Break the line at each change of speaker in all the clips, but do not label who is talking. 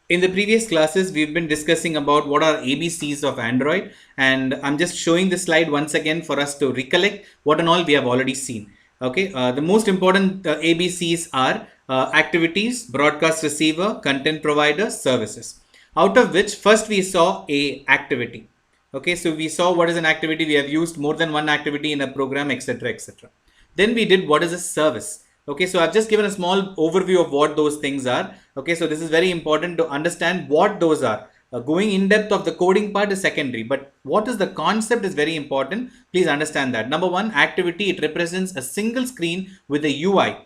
In the previous classes, we've been discussing about what are ABCs of Android, and I'm just showing this slide once again for us to recollect what and all we have already seen. Okay, the most important ABCs are activities, broadcast receiver, content provider, services. Out of which, first we saw a activity. Okay, so we saw what is an activity. We have used more than one activity in a program, etc., etc. Then we did what is a service. Okay, so I've just given a small overview of what those things are. Okay, so this is very important to understand what those are. Going in depth of the coding part is secondary, but what is the concept is very important. Please understand that. Number one, activity, it represents a single screen with a UI.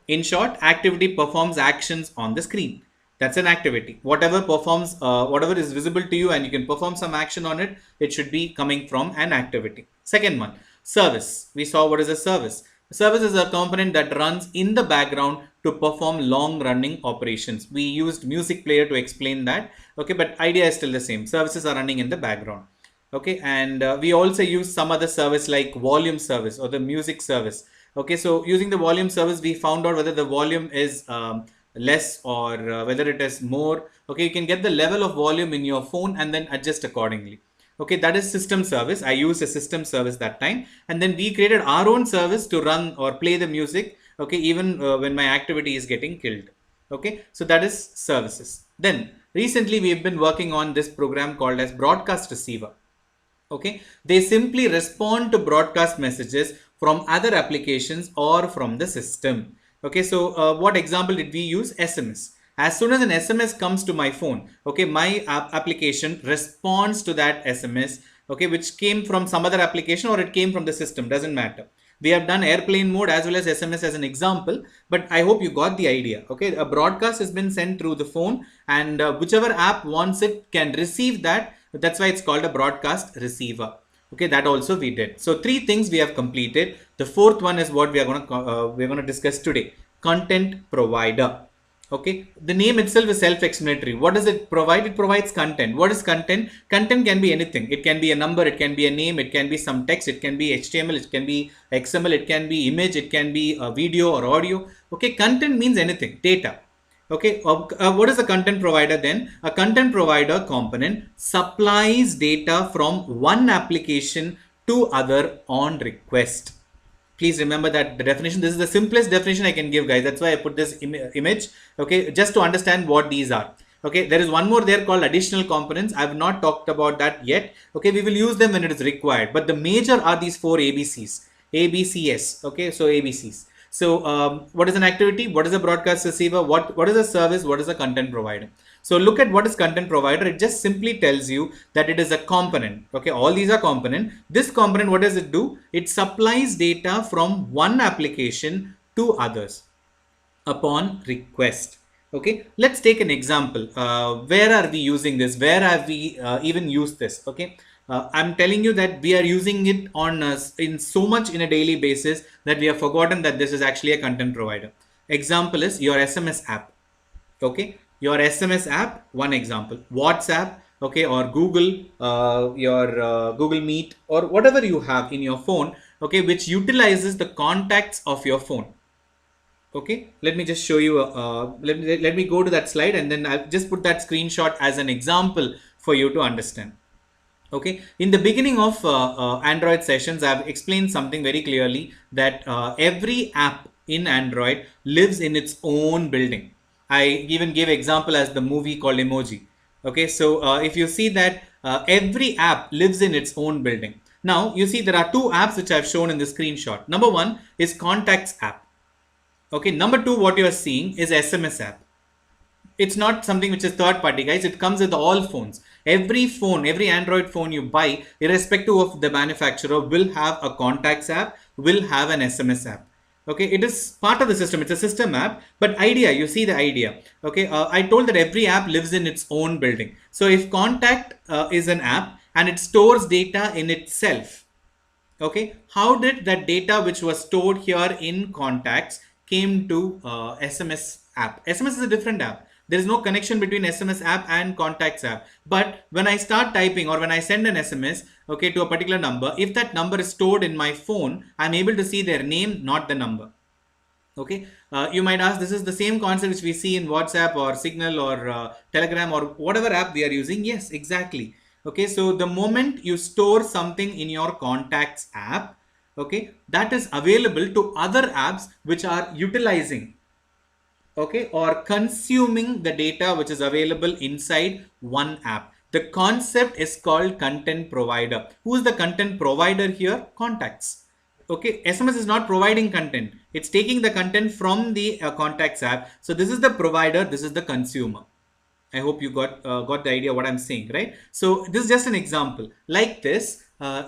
In short, activity performs actions on the screen. That's an activity. Whatever performs, whatever is visible to you and you can perform some action on it, it should be coming from an activity. Second one, service. We saw what is a service. Service is a component that runs in the background to perform long running operations. We used music player to explain that. Okay, but idea is still the same. Services are running in the background. Okay, and we also use some other service like volume service or the music service. Okay, so using the volume service, we found out whether the volume is less or whether it is more. Okay, you can get the level of volume in your phone and then adjust accordingly. Okay, that is system service. I used a system service that time, and then we created our own service to run or play the music. Okay, even when my activity is getting killed. Okay, so that is services. Then recently we have been working on this program called as broadcast receiver. Okay, they simply respond to broadcast messages from other applications or from the system. Okay, so what example did we use? SMS. As soon as an SMS comes to my phone, okay, my application responds to that SMS, okay, which came from some other application or it came from the system, doesn't matter. We have done airplane mode as well as SMS as an example, but I hope you got the idea. Okay, a broadcast has been sent through the phone, and whichever app wants it can receive that. That's why it's called a broadcast receiver. Okay, that also we did. So three things we have completed. The fourth one is what we're going to discuss today. Content provider. Okay, the name itself is self-explanatory. What does it provide? It provides content. What is content? Content can be anything. It can be a number, it can be a name, it can be some text, it can be HTML, it can be XML, it can be image, it can be a video or audio. Okay, content means anything, data. Okay, what is a content provider then? A content provider component supplies data from one application to other on request. Please remember that the definition, this is the simplest definition I can give, guys. That's why I put this image, okay, just to understand what these are. Okay, there is one more there called additional components. I have not talked about that yet. Okay, we will use them when it is required. But the major are these four ABCs, ABCS. Okay, so ABCs. So what is an activity? What is a broadcast receiver? What is a service? What is a content provider? So look at what is content provider. It just simply tells you that it is a component. Okay, all these are component. This component, what does it do? It supplies data from one application to others upon request. Okay, let's take an example. Where are we using this? Where have we even used this? Okay, I'm telling you that we are using it on in so much in a daily basis that we have forgotten that this is actually a content provider. Example is your SMS app. Okay, your SMS app, one example. WhatsApp, okay, or Google, your Google Meet or whatever you have in your phone, okay, which utilizes the contacts of your phone. Okay, let me just show you, let me go to that slide and then I'll just put that screenshot as an example for you to understand. Okay, in the beginning of Android sessions, I've explained something very clearly that every app in Android lives in its own building. I even gave example as the movie called Emoji. Okay, so if you see that every app lives in its own building. Now you see there are two apps which I've shown in the screenshot. Number one is Contacts app. Okay, number two, what you are seeing is SMS app. It's not something which is third party, guys. It comes with all phones. Every phone, every Android phone you buy, irrespective of the manufacturer, will have a contacts app, will have an SMS app. Okay, it is part of the system. It's a system app, but idea, you see the idea. Okay, I told that every app lives in its own building. So if contact is an app and it stores data in itself, okay, how did that data which was stored here in contacts came to SMS app? SMS is a different app. There is no connection between SMS app and contacts app. But when I start typing or when I send an SMS, okay, to a particular number, if that number is stored in my phone, I'm able to see their name, not the number. Okay, you might ask, this is the same concept which we see in WhatsApp or Signal or Telegram or whatever app we are using. Yes, exactly. Okay, so the moment you store something in your contacts app, okay, that is available to other apps which are utilizing, okay, or consuming the data which is available inside one app. The concept is called content provider. Who is the content provider here? Contacts. Okay, SMS is not providing content, it's taking the content from the contacts app. So this is the provider, this is the consumer. I hope you got the idea what I'm saying, right? So this is just an example. Like this,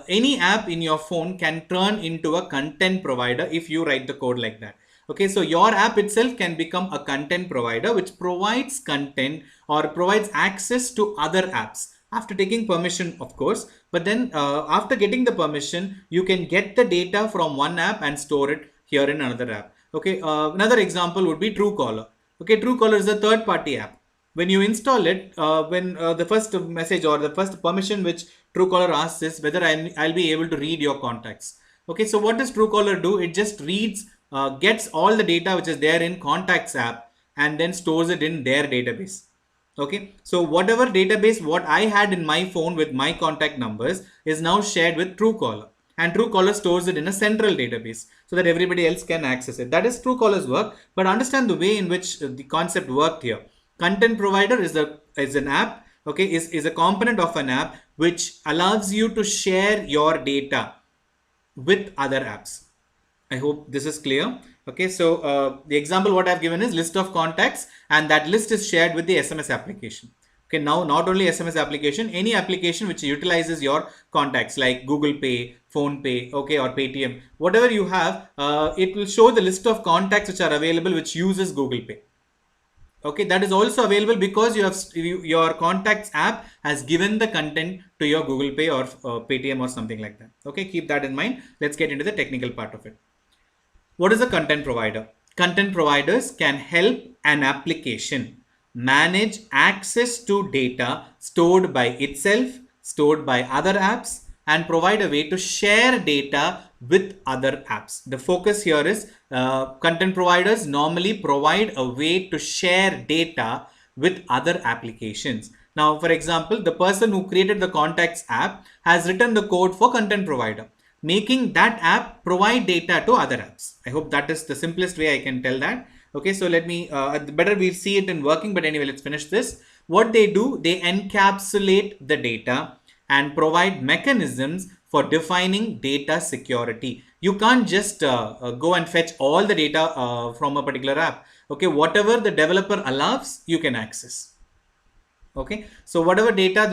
any app in your phone can turn into a content provider if you write the code like that. Okay, so your app itself can become a content provider which provides content or provides access to other apps after taking permission, of course. But then after getting the permission, you can get the data from one app and store it here in another app. Okay, another example would be Truecaller. Okay, Truecaller is a third party app. When you install it, when the first message or the first permission which Truecaller asks is whether I'll be able to read your contacts. Okay, so what does Truecaller do? It just reads, gets all the data which is there in contacts app and then stores it in their database. Okay, so whatever database what I had in my phone with my contact numbers is now shared with Truecaller, and Truecaller stores it in a central database so that everybody else can access it. That is Truecaller's work. But understand the way in which the concept worked here. Content provider is an app, okay, is a component of an app which allows you to share your data with other apps. I hope this is clear. Okay, so the example what I've given is list of contacts, and that list is shared with the SMS application. Okay, now not only SMS application, any application which utilizes your contacts like Google Pay, Phone Pay, okay, or Paytm, whatever you have, it will show the list of contacts which are available which uses Google Pay. Okay, that is also available because your contacts app has given the content to your Google Pay or Paytm or something like that. Okay, keep that in mind. Let's get into the technical part of it. What is a content provider? Content providers can help an application manage access to data stored by itself, stored by other apps, and provide a way to share data with other apps. The focus here is content providers normally provide a way to share data with other applications. Now, for example, the person who created the contacts app has written the code for content provider, making that app provide data to other apps. I hope that is the simplest way I can tell that. Okay, so let me, better we'll see it in working, but anyway, let's finish this. What they do, they encapsulate the data and provide mechanisms for defining data security. You can't just go and fetch all the data from a particular app. Okay, whatever the developer allows, you can access. Okay, so whatever data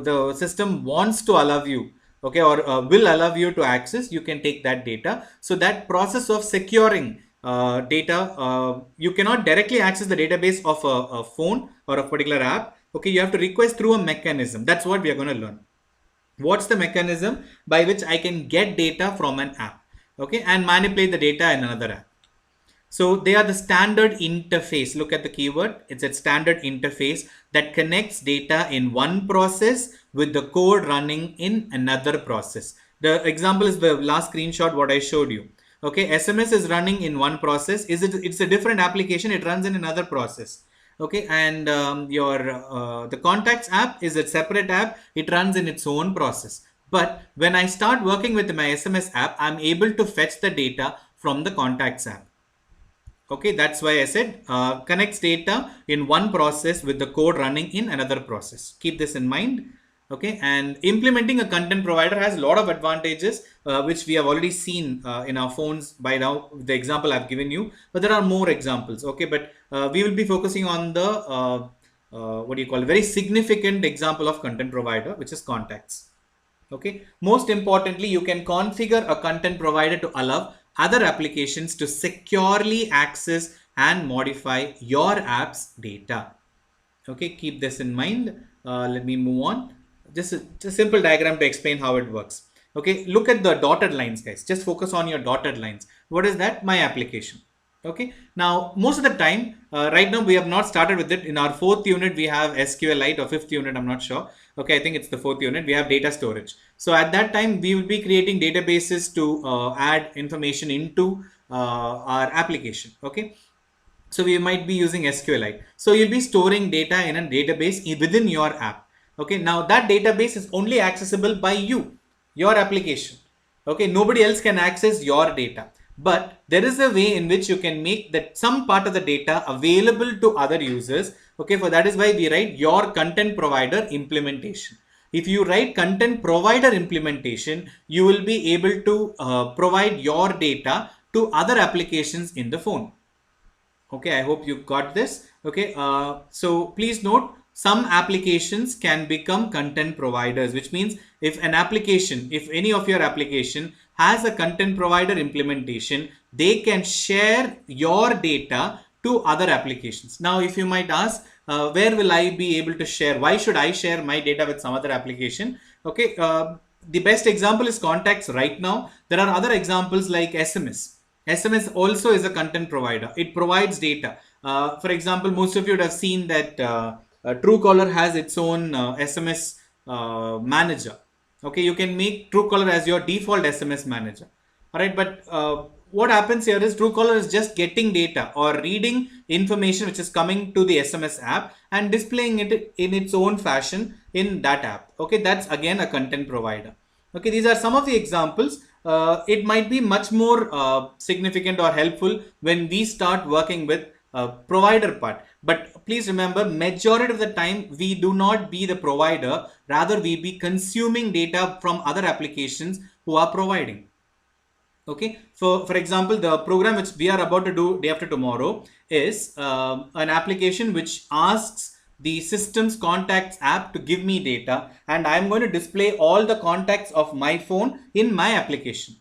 the system wants to allow you, okay, or will allow you to access, you can take that data. So that process of securing data, you cannot directly access the database of a phone or a particular app. Okay, you have to request through a mechanism. That's what we are going to learn. What's the mechanism by which I can get data from an app, okay, and manipulate the data in another app? So they are the standard interface. Look at the keyword. It's a standard interface that connects data in one process with the code running in another process. The example is the last screenshot what I showed you. Okay, SMS is running in one process. It's a different application. It runs in another process. Okay, and the contacts app is a separate app. It runs in its own process. But when I start working with my SMS app, I'm able to fetch the data from the contacts app. Okay, that's why I said connects data in one process with the code running in another process. Keep this in mind. Okay, and implementing a content provider has a lot of advantages which we have already seen in our phones by now, the example I've given you, but there are more examples. Okay, but we will be focusing on the what do you call, very significant example of content provider, which is contacts. Okay, most importantly, you can configure a content provider to allow other applications to securely access and modify your app's data. Okay, keep this in mind. Let me move on. Just a simple diagram to explain how it works. Okay, look at the dotted lines, guys. Just focus on your dotted lines. What is that? My application. Okay, now most of the time, right now we have not started with it. In our fourth unit, we have SQLite, or fifth unit, I'm not sure. Okay, I think it's the fourth unit. We have data storage. So at that time, we will be creating databases to add information into our application. Okay, so we might be using SQLite. So you'll be storing data in a database within your app. Okay, now that database is only accessible by you, your application. Okay, nobody else can access your data. But there is a way in which you can make that some part of the data available to other users. Okay, for that is why we write your content provider implementation. If you write content provider implementation, you will be able to provide your data to other applications in the phone. Okay, I hope you got this. Okay, so please note, some applications can become content providers, which means if an application, if any of your application has a content provider implementation, they can share your data to other applications. Now, if you might ask, where will I be able to share? Why should I share my data with some other application? Okay, the best example is contacts right now. There are other examples like SMS. SMS also is a content provider. It provides data. For example, most of you would have seen that Truecaller has its own SMS manager. Okay, you can make Truecaller as your default SMS manager. All right, but what happens here is Truecaller is just getting data or reading information which is coming to the SMS app and displaying it in its own fashion in that app. Okay, that's again a content provider. Okay, these are some of the examples. It might be much more significant or helpful when we start working with provider part. But please remember, majority of the time we do not be the provider, rather we be consuming data from other applications who are providing. Okay, for example, the program which we are about to do day after tomorrow is an application which asks the system's contacts app to give me data, and I'm going to display all the contacts of my phone in my application.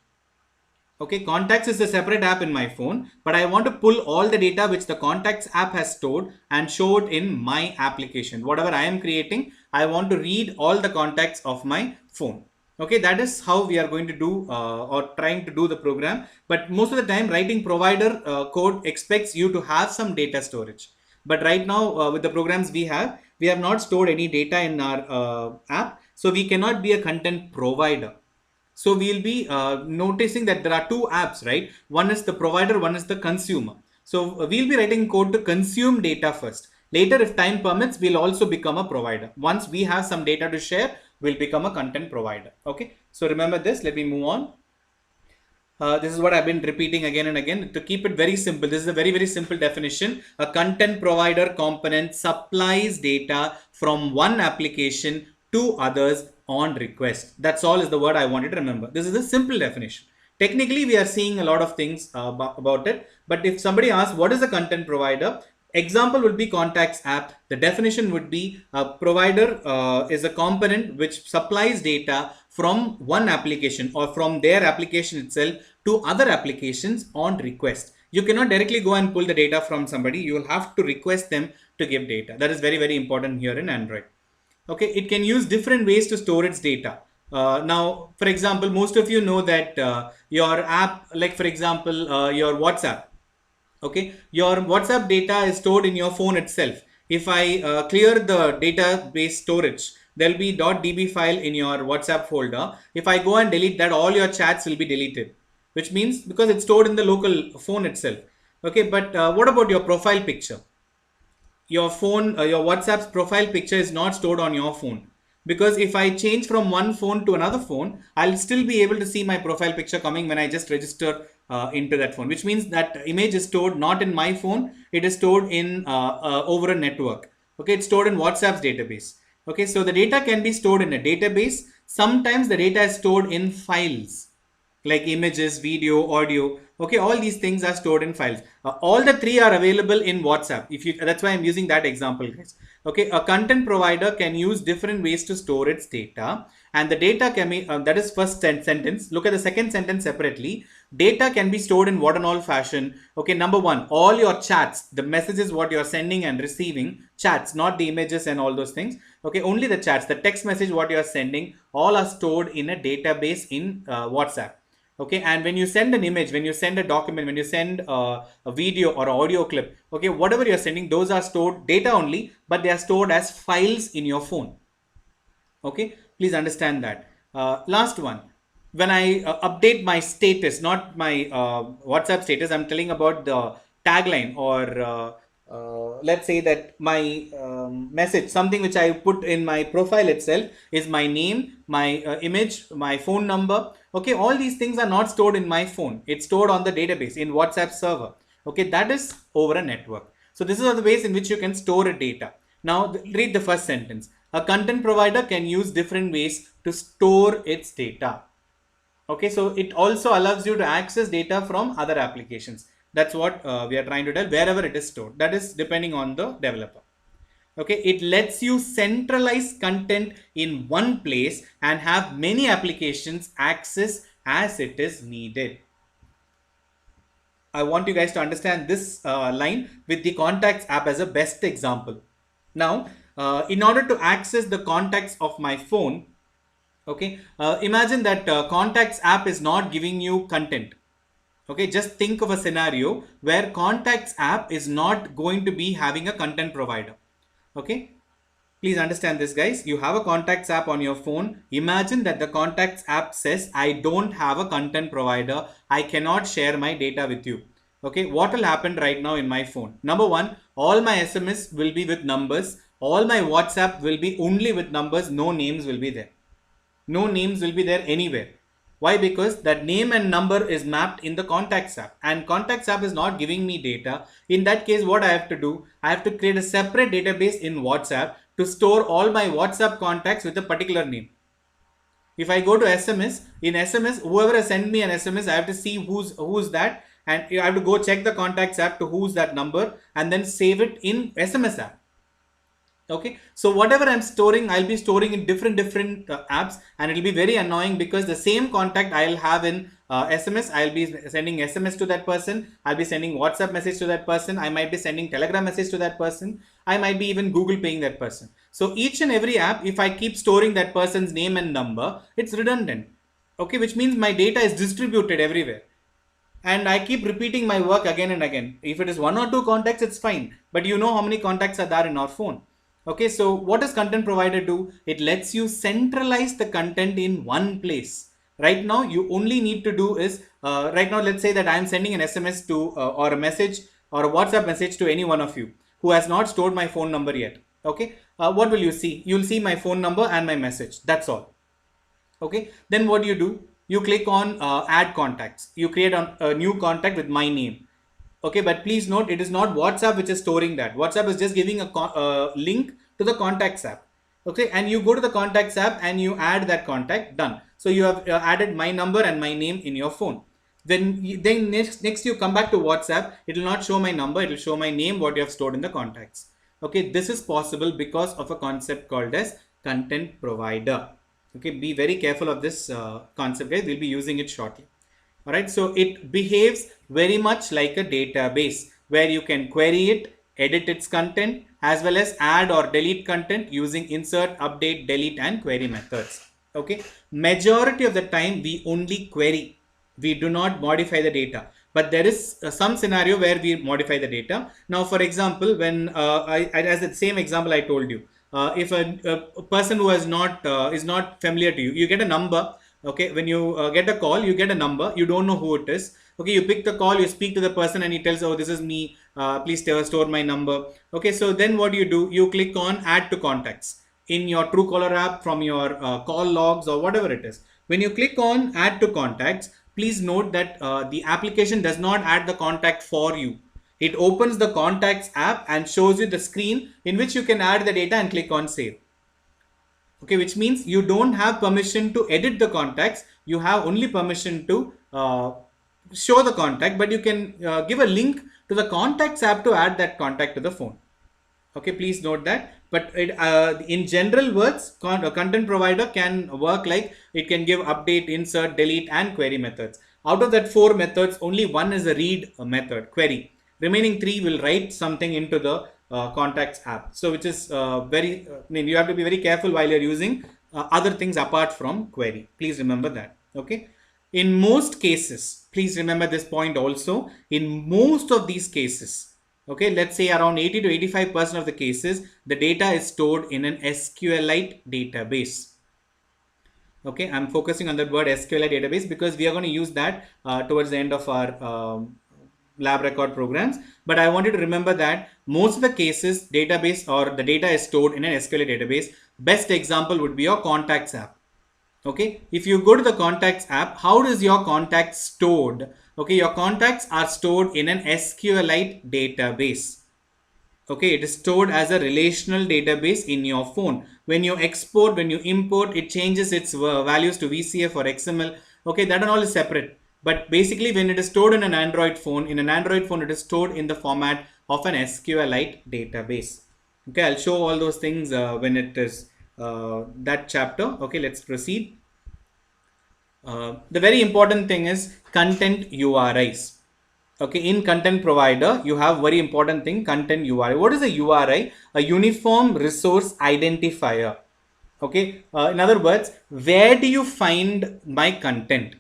Okay, contacts is a separate app in my phone, but I want to pull all the data which the contacts app has stored and show it in my application. Whatever I am creating, I want to read all the contacts of my phone. Okay, that is how we are going to do or trying to do the program. But most of the time, writing provider code expects you to have some data storage. But right now, with the programs we have not stored any data in our app, so we cannot be a content provider. So we'll be noticing that there are two apps, right? One is the provider, one is the consumer. So we'll be writing code to consume data first. Later, if time permits, we'll also become a provider. Once we have some data to share, we'll become a content provider. Okay, so remember this. Let me move on. This is what I've been repeating again and again to keep it very simple. This is a very, very simple definition. A content provider component supplies data from one application to others on request. That's all is the word I wanted to remember. This is a simple definition. Technically, we are seeing a lot of things about it. But if somebody asks, what is a content provider? Example would be contacts app. The definition would be a provider is a component which supplies data from one application or from their application itself to other applications on request. You cannot directly go and pull the data from somebody. You will have to request them to give data. That is very, very important here in Android. Okay, it can use different ways to store its data. Now, for example, most of you know that your app, like for example, your WhatsApp. Okay, your WhatsApp data is stored in your phone itself. If I clear the database storage, there'll be .db file in your WhatsApp folder. If I go and delete that, all your chats will be deleted, which means because it's stored in the local phone itself. Okay, but what about your profile picture? Your phone, your WhatsApp's profile picture is not stored on your phone, because if I change from one phone to another phone, I'll still be able to see my profile picture coming when I just register into that phone, which means that image is stored not in my phone, it is stored in over a network. Okay, it's stored in WhatsApp's database. Okay, so the data can be stored in a database. Sometimes the data is stored in files like images, video, audio. Okay, all these things are stored in files. All the three are available in WhatsApp. That's why I'm using that example, guys. Okay, a content provider can use different ways to store its data, and the data can be that is first sentence. Look at the second sentence separately. Data can be stored in what and all fashion. Okay, number one, all your chats, the messages what you're sending and receiving, chats, not the images and all those things. Okay, only the chats, the text message what you're sending, all are stored in a database in WhatsApp. Okay, and when you send an image, when you send a document, when you send a video or audio clip, okay, whatever you're sending, those are stored data only, but they are stored as files in your phone. Okay, please understand that. Last one. when I update my status, not my WhatsApp status, I'm telling about the tagline, or let's say that my message, something which I put in my profile itself, is my name, my image, my phone number. Okay, all these things are not stored in my phone. It's stored on the database in WhatsApp server. Okay, that is over a network. So this are the ways in which you can store a data. Now read the first sentence. A content provider can use different ways to store its data. Okay, so it also allows you to access data from other applications. That's what we are trying to tell, wherever it is stored. That is depending on the developer. Okay, it lets you centralize content in one place and have many applications access as it is needed. I want you guys to understand this line with the contacts app as a best example. Now, in order to access the contacts of my phone, okay, imagine that contacts app is not giving you content. Okay, just think of a scenario where contacts app is not going to be having a content provider. Okay, please understand this, guys. You have a contacts app on your phone. Imagine that the contacts app says, I don't have a content provider, I cannot share my data with you. Okay, what will happen right now in my phone? Number one, all my SMS will be with numbers, all my WhatsApp will be only with numbers, no names will be there. No names will be there anywhere. Why? Because that name and number is mapped in the contacts app, and contacts app is not giving me data. In that case, what I have to do, I have to create a separate database in WhatsApp to store all my WhatsApp contacts with a particular name. If I go to SMS, in SMS, whoever has sent me an SMS, I have to see who's that, and I have to go check the contacts app to who's that number, and then save it in SMS app. Okay, so whatever I'm storing, I'll be storing in different apps, and it'll be very annoying because the same contact I'll have in SMS, I'll be sending SMS to that person, I'll be sending WhatsApp message to that person, I might be sending Telegram message to that person, I might be even Google paying that person. So each and every app, if I keep storing that person's name and number, it's redundant. Okay, which means my data is distributed everywhere, and I keep repeating my work again and again. If it is one or two contacts, it's fine, but you know how many contacts are there in our phone. Okay, so what does content provider do? It lets you centralize the content in one place. Right now, you only need to do is, right now, let's say that I'm sending an SMS to, or a message or a WhatsApp message to any one of you who has not stored my phone number yet. Okay, what will you see? You'll see my phone number and my message. That's all. Okay, then what do? You click on add contacts. You create a new contact with my name. Okay, but please note, it is not WhatsApp which is storing that. WhatsApp is just giving a link to the contacts app. Okay, and you go to the contacts app and you add that contact. Done. So you have added my number and my name in your phone. Then next you come back to WhatsApp. It will not show my number, it will show my name, what you have stored in the contacts. Okay, this is possible because of a concept called as content provider. Okay, be very careful of this concept, guys. We'll be using it shortly. All right, so it behaves very much like a database where you can query it, edit its content, as well as add or delete content using insert, update, delete, and query methods. Okay, majority of the time we only query, we do not modify the data, but there is some scenario where we modify the data. Now, for example, when as the same example I told you, if a person who has not is not familiar to you, you get a number. Okay, when you get a call, you get a number, you don't know who it is. Okay, you pick the call, you speak to the person, and he tells, oh, this is me, please store my number. Okay, so then what do? You click on add to contacts in your Truecaller app from your call logs or whatever it is. When you click on add to contacts, please note that the application does not add the contact for you. It opens the contacts app and shows you the screen in which you can add the data and click on save. Okay, which means you don't have permission to edit the contacts. You have only permission to show the contact, but you can give a link to the contacts app to add that contact to the phone. Okay, please note that. But in general words, content provider can work like it can give update, insert, delete, and query methods. Out of that 4 methods, only one is a read method, query. Remaining 3 will write something into the contacts app. So which is you have to be very careful while you're using other things apart from query. Please remember that. Okay. In most cases, please remember this point also. In most of these cases, okay, let's say around 80 to 85% of the cases, the data is stored in an SQLite database. Okay, I'm focusing on that word SQLite database because we are going to use that towards the end of our lab record programs. But I want you to remember that most of the cases database or the data is stored in an SQLite database. Best example would be your contacts app. Okay, if you go to the contacts app, how is your contacts stored? Okay, your contacts are stored in an SQLite database. Okay, it is stored as a relational database in your phone. When you export, when you import, it changes its values to VCF or XML. Okay, that and all is separate. But basically, when it is stored in an Android phone, it is stored in the format of an SQLite database. Okay, I'll show all those things when it is that chapter. Okay, let's proceed. The very important thing is content URIs. Okay, in content provider, you have very important thing, content URI. What is a URI? A uniform resource identifier. Okay, in other words, where do you find my content?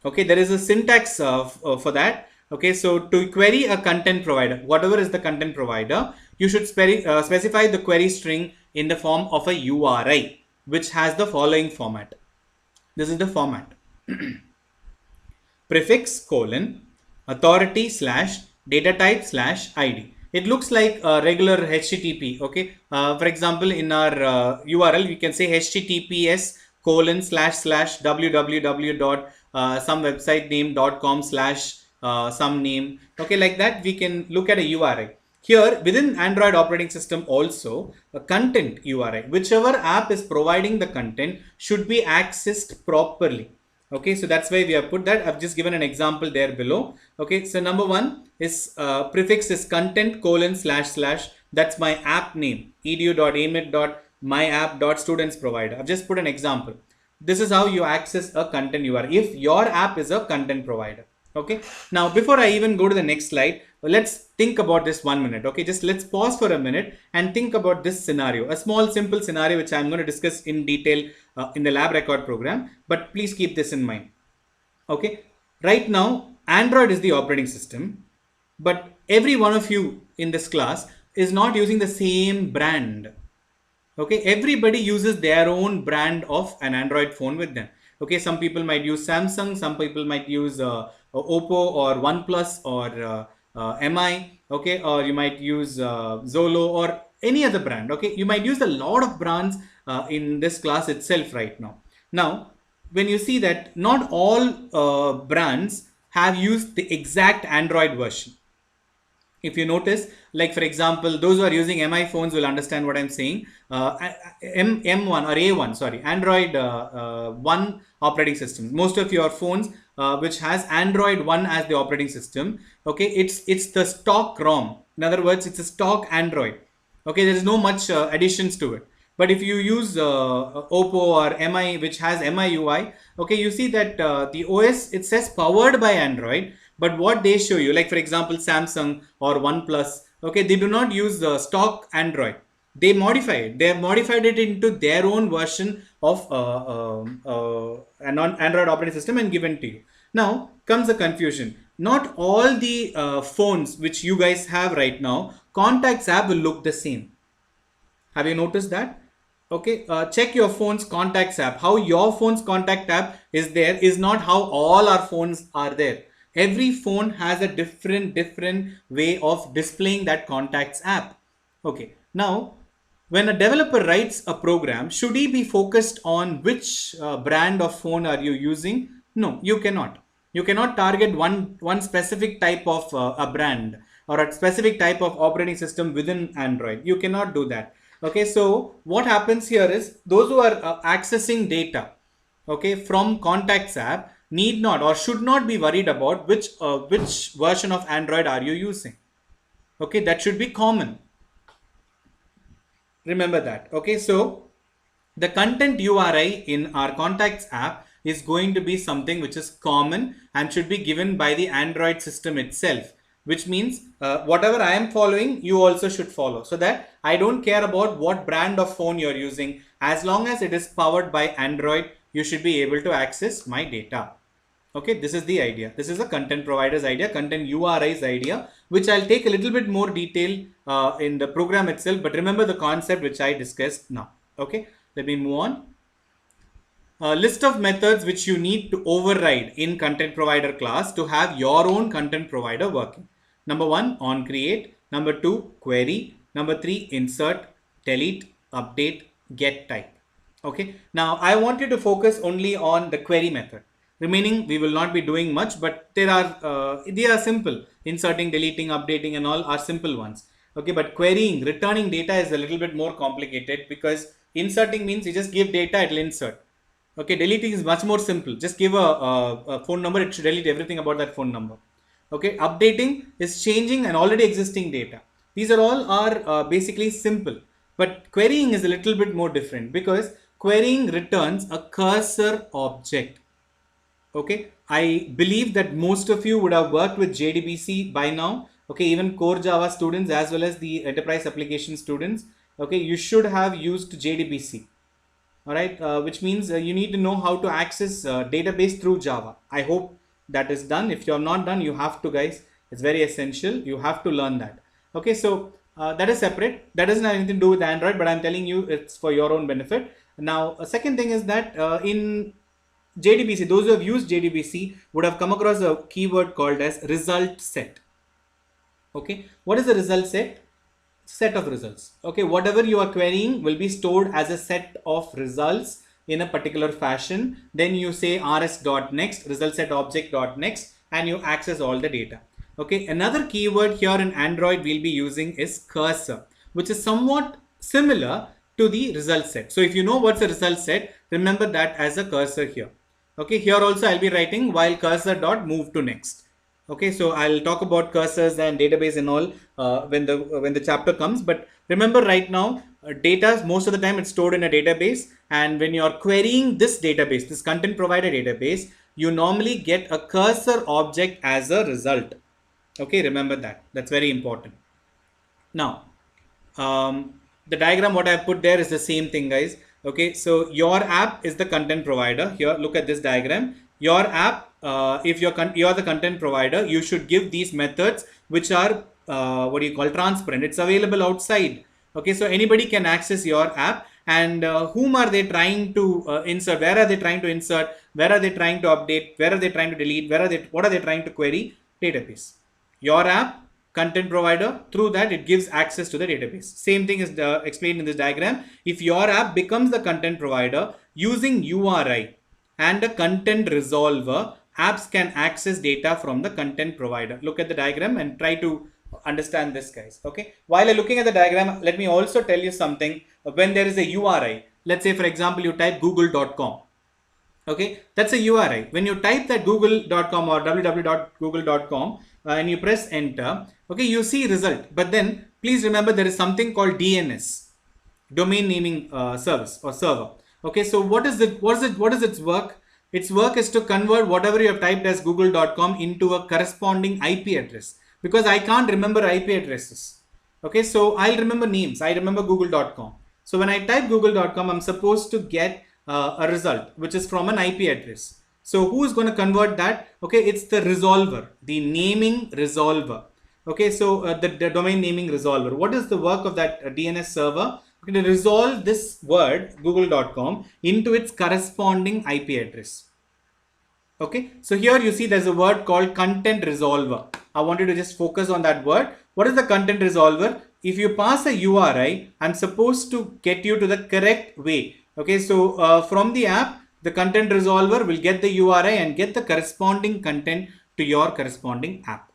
Okay, there is a syntax for that. Okay, so to query a content provider, whatever is the content provider, you should specify the query string in the form of a URI, which has the following format. This is the format. Prefix colon authority slash data type slash id. It looks like a regular HTTP. Okay, for example, in our URL we can say https colon slash slash www dot some website name dot com slash some name. Okay, like that we can look at a URI. Here within Android operating system also, a content URI, whichever app is providing the content should be accessed properly. Okay, so that's why we have put that. I've just given an example there below. Okay, so number one is prefix is content colon slash slash. That's my app name, edu.aimit.myapp.students provider. I've just put an example. This is how you access a content URL if your app is a content provider. Okay, now before I even go to the next slide, let's think about this 1 minute. Okay, just let's pause for a minute and think about this scenario, a small simple scenario which I'm going to discuss in detail in the lab record program, but please keep this in mind. Okay, right now Android is the operating system, but every one of you in this class is not using the same brand. Okay, everybody uses their own brand of an Android phone with them. Okay, some people might use Samsung, some people might use Oppo or OnePlus or MI. Okay, or you might use Zolo or any other brand. Okay, you might use a lot of brands in this class itself right now. Now, when you see that not all brands have used the exact Android version. If you notice, like for example, those who are using MI phones will understand what I'm saying. M1 or A1, sorry, Android 1 operating system. Most of your phones which has Android 1 as the operating system, okay, it's the stock ROM. In other words, it's a stock Android. Okay, there is no much additions to it. But if you use Oppo or MI, which has MIUI, okay, you see that the OS, it says powered by Android, but what they show you, like for example, Samsung or OnePlus, okay, they do not use the stock Android. They modify it. They have modified it into their own version of an Android operating system and given to you. Now comes the confusion. Not all the phones which you guys have right now, contacts app will look the same. Have you noticed that? Okay, check your phone's contacts app. How your phone's contact app is there is not how all our phones are there. Every phone has a different way of displaying that contacts app. Okay, now when a developer writes a program, should he be focused on which brand of phone are you using? No, you cannot. You cannot target one specific type of a brand or a specific type of operating system within Android. You cannot do that. Okay, so what happens here is those who are accessing data, okay, from contacts app need not or should not be worried about which version of Android are you using. Okay, that should be common. Remember that. Okay, so the content URI in our contacts app is going to be something which is common and should be given by the Android system itself, which means whatever I am following, you also should follow, so that I don't care about what brand of phone you're using. As long as it is powered by Android, you should be able to access my data. Okay, this is the idea. This is a content provider's idea, content URI's idea, which I'll take a little bit more detail in the program itself. But remember the concept which I discussed now. Okay, let me move on. A list of methods which you need to override in content provider class to have your own content provider working. Number one, on create. Number two, query. Number three, insert, delete, update, get type. Okay. Now I want you to focus only on the query method. Remaining, we will not be doing much, but they are simple. Inserting, deleting, updating, and all are simple ones. Okay, but querying, returning data is a little bit more complicated, because inserting means you just give data, it will insert. Okay, deleting is much more simple. Just give a phone number, it should delete everything about that phone number. Okay, updating is changing an already existing data. These are all basically simple, but querying is a little bit more different, because querying returns a cursor object. Okay, I believe that most of you would have worked with JDBC by now. Okay, even core Java students as well as the enterprise application students. Okay, you should have used JDBC. All right, which means you need to know how to access database through Java. I hope that is done. If you're not done, you have to, guys. It's very essential. You have to learn that. Okay, so that is separate. That doesn't have anything to do with Android, but I'm telling you it's for your own benefit. Now, a second thing is that in JDBC, those who have used JDBC would have come across a keyword called as result set. Okay, what is the result set? Set of results. Okay, whatever you are querying will be stored as a set of results in a particular fashion. Then you say rs.next, result set object.next, and you access all the data. Okay, another keyword here in Android we'll be using is cursor, which is somewhat similar to the result set. So if you know what's a result set, remember that as a cursor here. Okay, here also I'll be writing while cursor dot move to next. Okay, so I'll talk about cursors and database and all when the chapter comes. But remember, right now, data most of the time it's stored in a database, and when you're querying this database, this content provider database, you normally get a cursor object as a result. Okay, remember that. That's very important. Now, the diagram what I put there is the same thing, guys. Okay, so your app is the content provider. Here, look at this diagram. Your app, if you're the content provider, you should give these methods which are transparent. It's available outside. Okay, so anybody can access your app. And whom are they trying to insert? Where are they trying to insert? Where are they trying to update? Where are they trying to delete? What are they trying to query? Database. Your app, content provider, through that it gives access to the database. Same thing is explained in this diagram. If your app becomes the content provider, using URI and a content resolver, apps can access data from the content provider. Look at the diagram and try to understand this, guys. Okay, while you're looking at the diagram, let me also tell you something. When there is a URI, let's say for example you type google.com. Okay, that's a URI. When you type that google.com or www.google.com and you press enter, okay, you see result. But then please remember there is something called DNS, domain naming service or server. Okay, so what is its work? Its work is to convert whatever you have typed as google.com into a corresponding IP address, because I can't remember IP addresses. Okay, so I'll remember names. I remember google.com. So when I type google.com, I'm supposed to get a result which is from an IP address. So who is going to convert that? Okay, it's the resolver, the naming resolver. Okay, so the domain naming resolver. What is the work of that DNS server? Okay, to resolve this word google.com into its corresponding IP address. Okay, so here you see there's a word called content resolver. I want you to just focus on that word. What is the content resolver? If you pass a URI, I'm supposed to get you to the correct way. Okay, so from the app, the content resolver will get the URI and get the corresponding content to your corresponding app.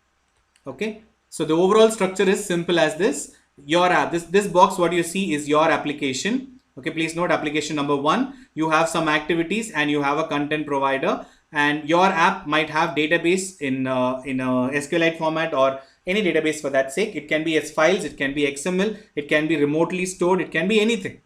Okay, so the overall structure is simple as this. Your app, this box, what you see is your application. Okay, please note application number 1. You have some activities and you have a content provider, and your app might have database in a SQLite format or any database for that sake. It can be as files, it can be XML, it can be remotely stored, it can be anything.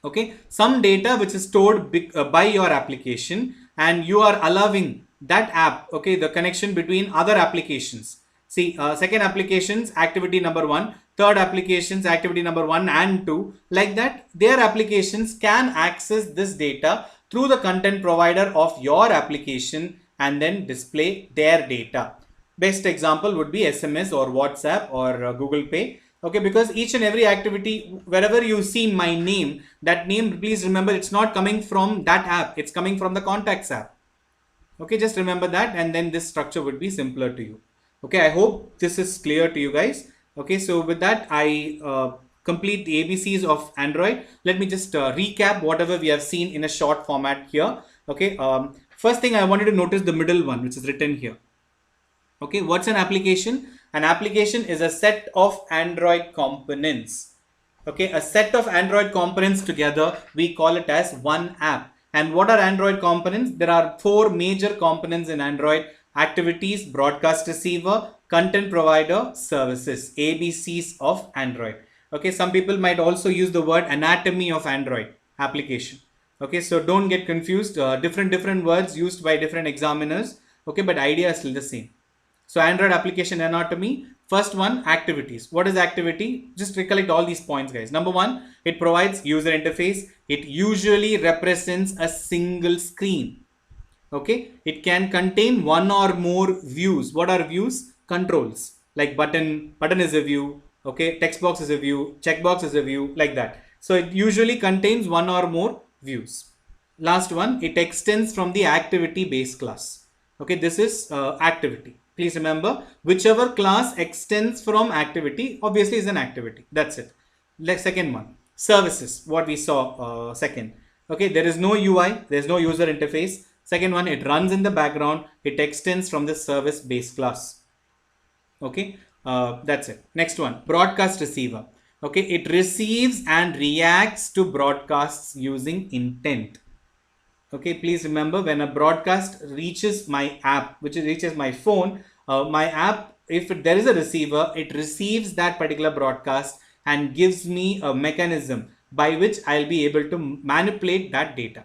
Okay, some data which is stored by your application, and you are allowing that app, okay, the connection between other applications. See, second applications, activity number 1, third applications, activity number 1 and 2, like that, their applications can access this data through the content provider of your application and then display their data. Best example would be SMS or WhatsApp or Google Pay. Okay, because each and every activity, wherever you see my name, that name, please remember, it's not coming from that app, it's coming from the contacts app. Okay, just remember that, and then this structure would be simpler to you. Okay, I hope this is clear to you guys. Okay, so with that, I complete the ABCs of Android. Let me just recap whatever we have seen in a short format here. Okay, first thing I wanted to notice the middle one, which is written here. Okay, what's an application? An application is a set of Android components. Okay, a set of Android components together, we call it as one app. And what are Android components? There are four major components in Android: activities, broadcast receiver, content provider, services, ABCs of Android. Okay, some people might also use the word anatomy of Android application. Okay, so don't get confused. Different words used by different examiners. Okay, but idea is still the same. So Android application anatomy, first one, activities. What is activity? Just recollect all these points, guys. Number one, it provides user interface. It usually represents a single screen. Okay, it can contain one or more views. What are views? Controls, like button is a view. Okay, text box is a view, checkbox is a view, like that. So it usually contains one or more views. Last one, it extends from the activity base class. Okay, this is activity. Please remember, whichever class extends from activity obviously is an activity. That's it. Like second one, services, what we saw second. Okay, there is no UI, there is no user interface. Second one, it runs in the background. It extends from the service base class. Okay, that's it. Next one, broadcast receiver. Okay, it receives and reacts to broadcasts using intent. Okay, please remember, when a broadcast reaches my app, which reaches my phone, my app, if there is a receiver, it receives that particular broadcast and gives me a mechanism by which I'll be able to manipulate that data.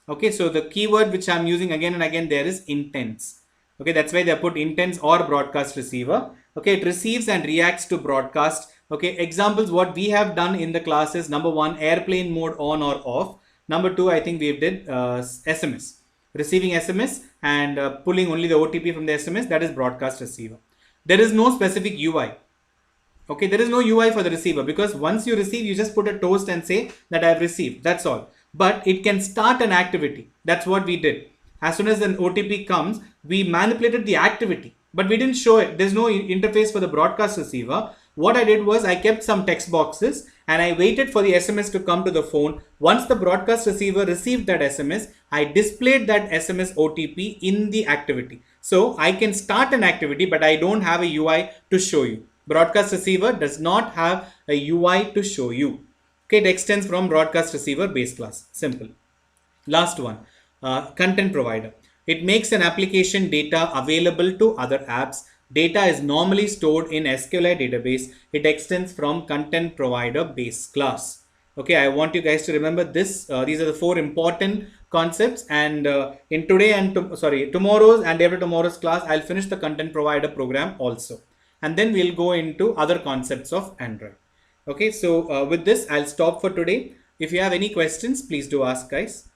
Okay, so the keyword which I'm using again and again there is intents. Okay, that's why they put intents or broadcast receiver. Okay, it receives and reacts to broadcast. Okay, examples what we have done in the class is: number one, airplane mode on or off. Number two, I think we did SMS, receiving SMS and pulling only the OTP from the SMS, that is broadcast receiver. There is no specific UI. Okay, there is no UI for the receiver, because once you receive, you just put a toast and say that I have received. That's all. But it can start an activity. That's what we did. As soon as an OTP comes, we manipulated the activity, but we didn't show it. There's no interface for the broadcast receiver. What I did was I kept some text boxes and I waited for the SMS to come to the phone. Once the broadcast receiver received that SMS, I displayed that SMS OTP in the activity. So I can start an activity, but I don't have a UI to show you. Broadcast receiver does not have a UI to show you. Okay, it extends from broadcast receiver base class. Simple. Last one, content provider. It makes an application data available to other apps. Data is normally stored in SQLite database. It extends from content provider base class. Okay, I want you guys to remember this. These are the four important concepts, and in today and tomorrow's and every tomorrow's class, I'll finish the content provider program also, and then we'll go into other concepts of Android. Okay, so with this, I'll stop for today. If you have any questions, please do ask, guys.